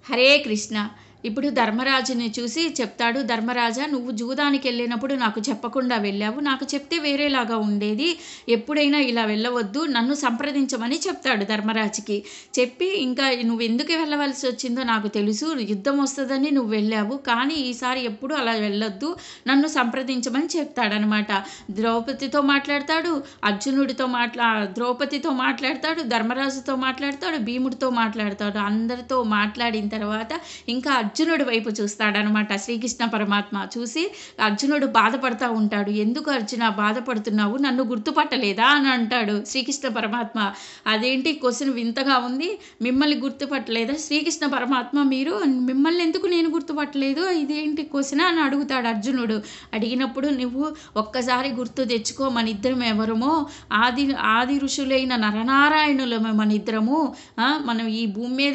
హరే కృష్ణ. ఇప్పుడు ధర్మరాజుని చూసి చెప్తాడు, ధర్మరాజా నువ్వు జూదానికి వెళ్ళినప్పుడు నాకు చెప్పకుండా వెళ్ళావు, నాకు చెప్తే వేరేలాగా ఉండేది, ఎప్పుడైనా ఇలా వెళ్ళవద్దు, నన్ను సంప్రదించమని చెప్తాడు ధర్మరాజుకి. చెప్పి ఇంకా నువ్వు ఎందుకు వెళ్ళవలసి వచ్చిందో నాకు తెలుసు, యుద్ధం వస్తుందని నువ్వు వెళ్ళావు, కానీ ఈసారి ఎప్పుడు అలా వెళ్ళొద్దు, నన్ను సంప్రదించమని చెప్తాడనమాట. ద్రౌపదితో మాట్లాడతాడు, అర్జునుడితో ద్రౌపదితో మాట్లాడతాడు, ధర్మరాజుతో మాట్లాడతాడు, భీముడితో మాట్లాడతాడు. అందరితో మాట్లాడిన తర్వాత ఇంకా అర్జునుడి వైపు చూస్తాడనమాట శ్రీకృష్ణ పరమాత్మ. చూసి అర్జునుడు బాధపడతా ఉంటాడు. ఎందుకు అర్జున బాధపడుతున్నావు, నన్ను గుర్తుపట్టలేదా అని అంటాడు శ్రీకృష్ణ పరమాత్మ. అదేంటి క్వశ్చన్ వింతగా ఉంది, మిమ్మల్ని గుర్తుపట్టలేదా శ్రీకృష్ణ పరమాత్మ మీరు, మిమ్మల్ని ఎందుకు నేను గుర్తుపట్టలేదు, ఇదేంటి క్వశ్చన్ అని అడుగుతాడు అర్జునుడు. అడిగినప్పుడు నువ్వు ఒక్కసారి గుర్తు తెచ్చుకో, మన ఇద్దరం ఎవరమో, ఆది ఋషులైన నరనారాయణులమే మన ఇద్దరము. మనం ఈ భూమి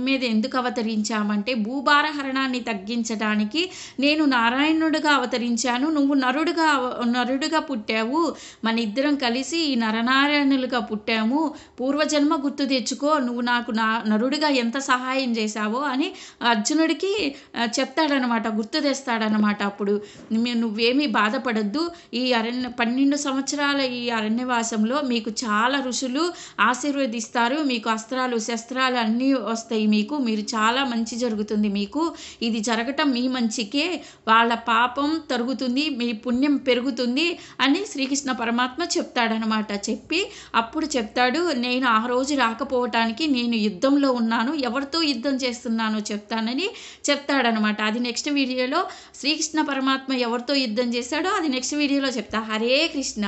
మీద ఎందుకు అవతరించామంటే భూభారహరణాన్ని తగ్గించడానికి నేను నారాయణుడిగా అవతరించాను, నువ్వు నరుడుగా పుట్టావు, మన ఇద్దరం కలిసి ఈ నరనారాయణులుగా పుట్టాము, పూర్వజన్మ గుర్తు తెచ్చుకో, నువ్వు నాకు నరుడిగా ఎంత సహాయం చేశావో అని అర్జునుడికి చెప్తాడనమాట, గుర్తు తెస్తాడనమాట. అప్పుడు నువ్వేమీ బాధపడద్దు, ఈ 12 సంవత్సరాల ఈ అరణ్యవాసంలో మీకు చాలా ఋషులు ఆశీర్వదిస్తారు, మీకు అస్త్రాలు శస్త్రాలు అన్నీ వస్తాయి, మీరు చాలా మంచి జరుగుతుంది, మీకు ఇది జరగటం మీ మంచికే, వాళ్ళ పాపం తరుగుతుంది, మీ పుణ్యం పెరుగుతుంది అని శ్రీకృష్ణ పరమాత్మ చెప్తాడనమాట. చెప్పి అప్పుడు చెప్తాడు, నేను ఆ రోజు రాకపోవటానికి నేను యుద్ధంలో ఉన్నాను, ఎవరితో యుద్ధం చేస్తున్నానో చెప్తానని చెప్తాడనమాట. అది నెక్స్ట్ వీడియోలో శ్రీకృష్ణ పరమాత్మ ఎవరితో యుద్ధం చేశాడో అది నెక్స్ట్ వీడియోలో చెప్తా. హరే కృష్ణ.